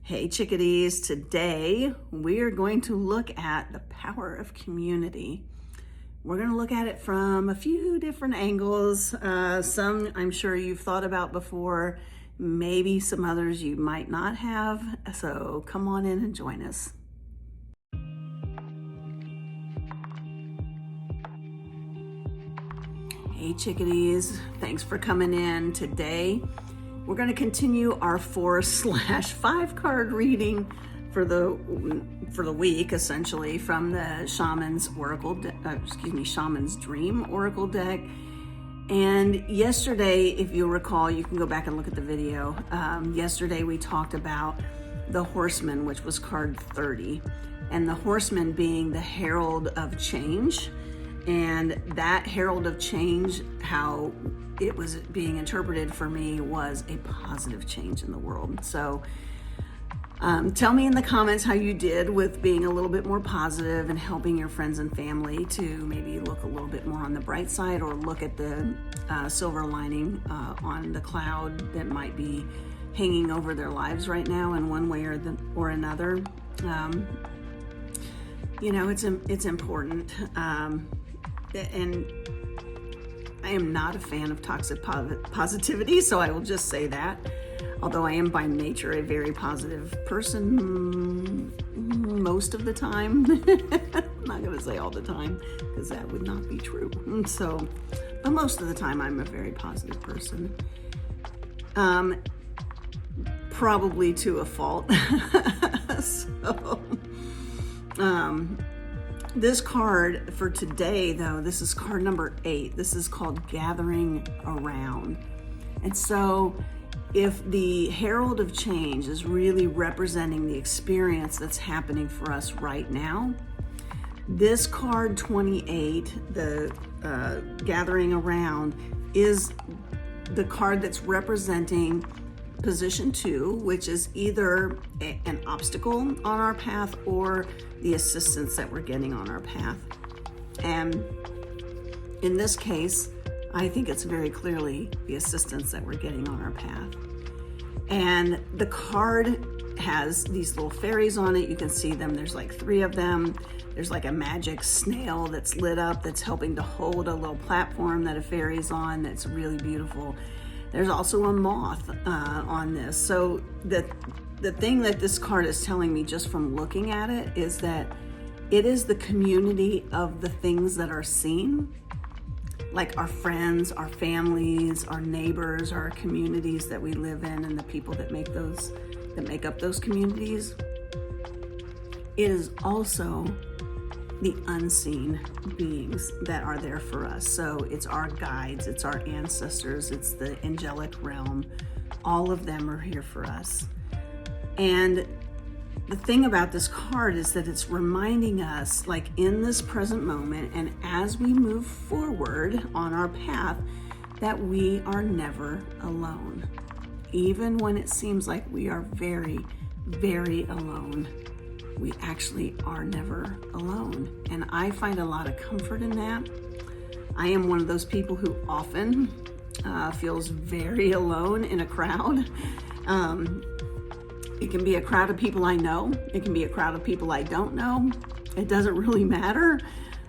Hey chickadees, today we are going to look at the power of community. We're going to look at it from a few different angles. Some I'm sure you've thought about before, maybe some others you might not have. So come on in and join us. Hey chickadees, thanks for coming in. Today we're going to continue our 4/5 card reading for the week, essentially, from the Shaman's Shaman's Dream Oracle deck. And yesterday, if you'll recall, you can go back and look at the video. Yesterday we talked about the Horseman, which was card 30, and the Horseman being the herald of change. And that herald of change, how it was being interpreted for me, was a positive change in the world. So tell me in the comments how you did with being a little bit more positive and helping your friends and family to maybe look a little bit more on the bright side, or look at the silver lining on the cloud that might be hanging over their lives right now in one way or another. It's important. And I am not a fan of toxic positivity, so I will just say that. Although I am by nature a very positive person most of the time. I'm not going to say all the time, because that would not be true. But most of the time I'm a very positive person. Probably to a fault. This card for today, though, this is card number 8. This is called Gathering Around. And so if the Herald of Change is really representing the experience that's happening for us right now, this card 28, the Gathering Around, is the card that's representing position 2, which is either an obstacle on our path or the assistance that we're getting on our path. And in this case, I think it's very clearly the assistance that we're getting on our path. And the card has these little fairies on it. You can see them. There's like 3 of them. There's like a magic snail that's lit up that's helping to hold a little platform that a fairy's on that's really beautiful. There's also a moth on this. So the thing that this card is telling me just from looking at it is that it is the community of the things that are seen, like our friends, our families, our neighbors, our communities that we live in, and the people that make up those communities. It is also the unseen beings that are there for us. So it's our guides, it's our ancestors, it's the angelic realm. All of them are here for us. And the thing about this card is that it's reminding us, like in this present moment and as we move forward on our path, that we are never alone. Even when it seems like we are very, very alone, we actually are never alone. And I find a lot of comfort in that. I am one of those people who often feels very alone in a crowd. It can be a crowd of people I know. It can be a crowd of people I don't know. It doesn't really matter.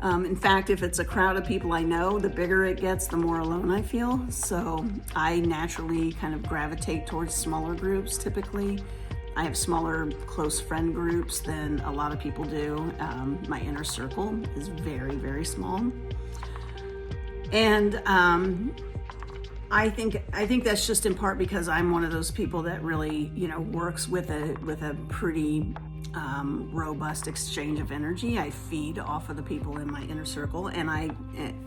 In fact, if it's a crowd of people I know, the bigger it gets, the more alone I feel. So I naturally kind of gravitate towards smaller groups typically. I have smaller close friend groups than a lot of people do. My inner circle is very, very small. And I think that's just in part because I'm one of those people that really, works with a pretty robust exchange of energy. I feed off of the people in my inner circle, and I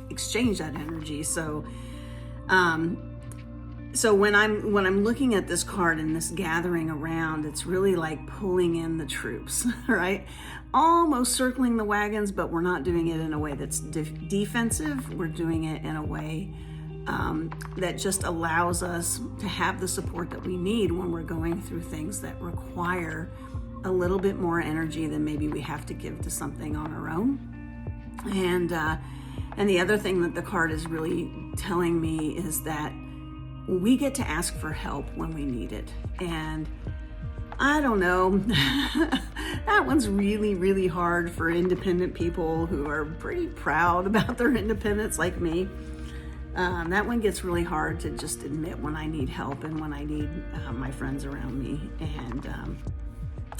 exchange that energy. So when I'm looking at this card and this gathering around, it's really like pulling in the troops, right? Almost circling the wagons, but we're not doing it in a way that's defensive. We're doing it in a way that just allows us to have the support that we need when we're going through things that require a little bit more energy than maybe we have to give to something on our own. And the other thing that the card is really telling me is that we get to ask for help when we need it. And I don't know. That one's really, really hard for independent people who are pretty proud about their independence like me. That one gets really hard to just admit when I need help and when I need my friends around me. And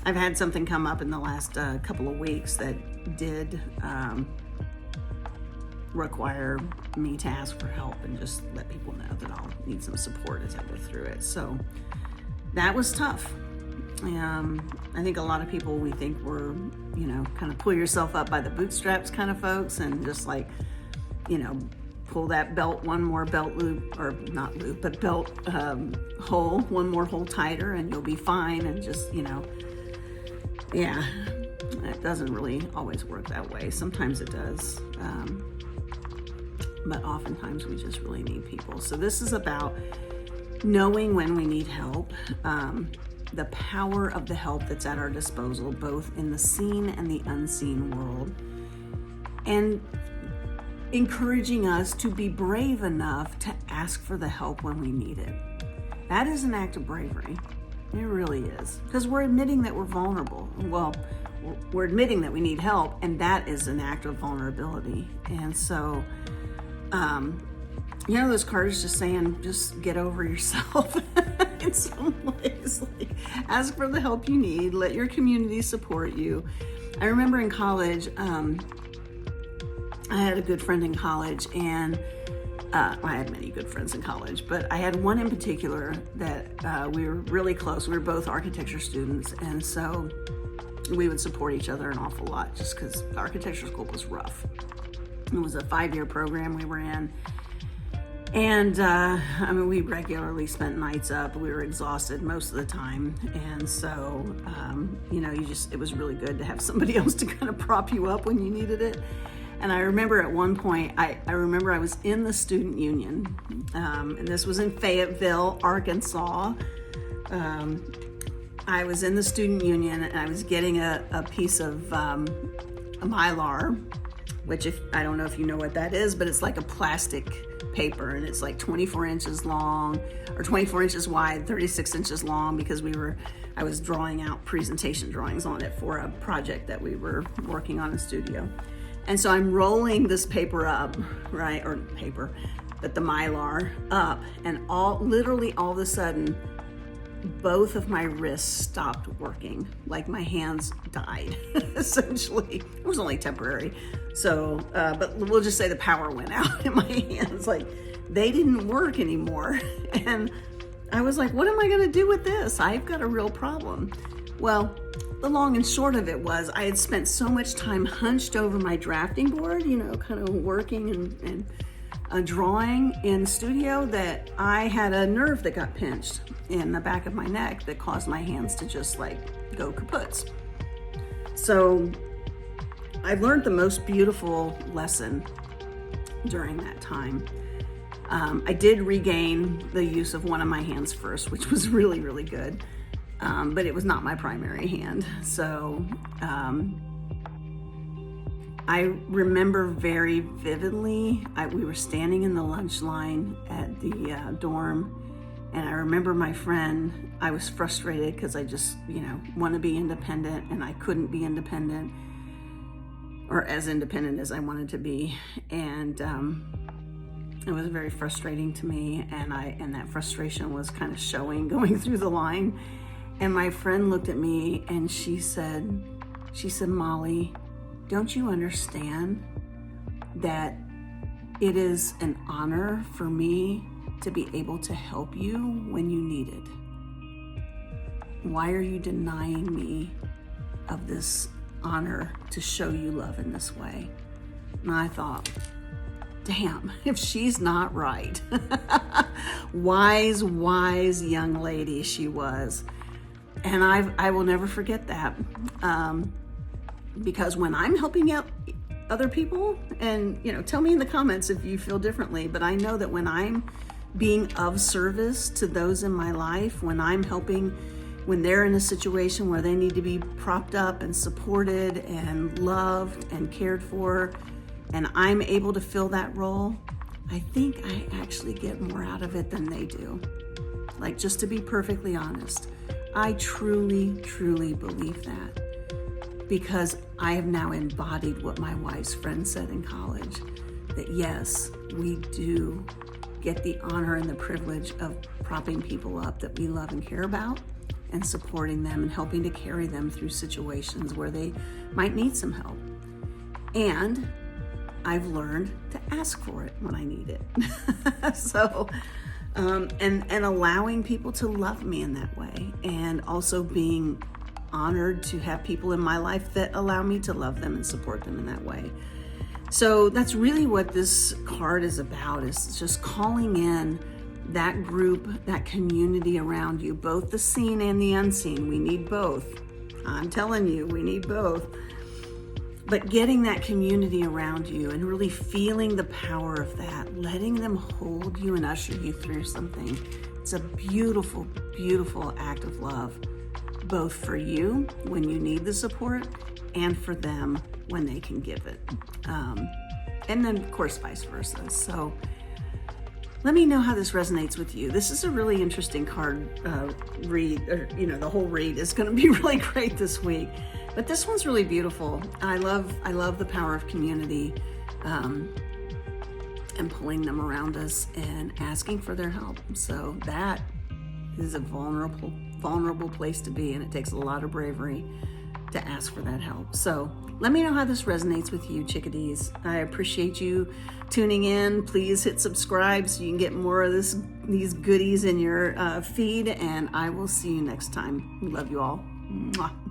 I've had something come up in the last couple of weeks that did require me to ask for help and just let people know that I'll need some support as I go through it. So that was tough. I think a lot of people, we think we're, kind of pull yourself up by the bootstraps kind of folks and just like, pull that belt, one more belt loop, or not loop, but belt hole, one more hole tighter and you'll be fine. And just, yeah, it doesn't really always work that way. Sometimes it does. But oftentimes we just really need people. So this is about knowing when we need help, the power of the help that's at our disposal, both in the seen and the unseen world, and encouraging us to be brave enough to ask for the help when we need it. That is an act of bravery. It really is. Because we're admitting that we're vulnerable. Well, we're admitting that we need help, and that is an act of vulnerability. And so, those cards just saying, just get over yourself in some ways. Like, ask for the help you need. Let your community support you. I remember in college, I had a good friend in college, and I had many good friends in college, but I had one in particular that we were really close. We were both architecture students, and so we would support each other an awful lot just because architecture school was rough. It was a 5-year program we were in. And we regularly spent nights up. We were exhausted most of the time. And so, it was really good to have somebody else to kind of prop you up when you needed it. And I remember at one point, I remember I was in the student union, and this was in Fayetteville, Arkansas. I was in the student union and I was getting a piece of a Mylar, which I don't know if you know what that is, but it's like a plastic paper, and it's like 24 inches long or 24 inches wide, 36 inches long, because I was drawing out presentation drawings on it for a project that we were working on in studio. And so I'm rolling this paper up, right? Or paper, but the Mylar up, and literally all of a sudden, both of my wrists stopped working. Like my hands died, essentially. It was only temporary. So, but we'll just say the power went out in my hands. Like, they didn't work anymore. And I was like, what am I gonna do with this? I've got a real problem. Well, the long and short of it was I had spent so much time hunched over my drafting board, kind of working and drawing in studio, that I had a nerve that got pinched in the back of my neck that caused my hands to just like go kaputs. So I learned the most beautiful lesson during that time. I did regain the use of one of my hands first, which was really, really good. But it was not my primary hand. So I remember very vividly, we were standing in the lunch line at the dorm, and I remember my friend, I was frustrated because I just, want to be independent, and I couldn't be independent, or as independent as I wanted to be. And it was very frustrating to me, and that frustration was kind of showing going through the line. And my friend looked at me and she said, Molly, don't you understand that it is an honor for me to be able to help you when you need it? Why are you denying me of this honor to show you love in this way? And I thought, damn, if she's not right. Wise young lady she was. And I will never forget that, because when I'm helping out other people, and tell me in the comments if you feel differently, but I know that when I'm being of service to those in my life, when I'm helping, when they're in a situation where they need to be propped up and supported and loved and cared for, and I'm able to fill that role, I think I actually get more out of it than they do. Like, just to be perfectly honest, I truly, truly believe that, because I have now embodied what my wife's friend said in college, that yes, we do get the honor and the privilege of propping people up that we love and care about, and supporting them and helping to carry them through situations where they might need some help. And I've learned to ask for it when I need it. So, and allowing people to love me in that way, and also being honored to have people in my life that allow me to love them and support them in that way. So that's really what this card is about, is just calling in that group, that community around you, both the seen and the unseen. We need both. I'm telling you, we need both. But getting that community around you and really feeling the power of that, letting them hold you and usher you through something. It's a beautiful, beautiful act of love, both for you when you need the support and for them when they can give it. And then, of course, vice versa. So let me know how this resonates with you. This is a really interesting card read, or, the whole read is going to be really great this week. But this one's really beautiful. I love the power of community, and pulling them around us and asking for their help. So that is a vulnerable place to be, and it takes a lot of bravery to ask for that help. So let me know how this resonates with you, chickadees. I appreciate you tuning in. Please hit subscribe so you can get more of these goodies in your feed, and I will see you next time. Love you all. Mwah.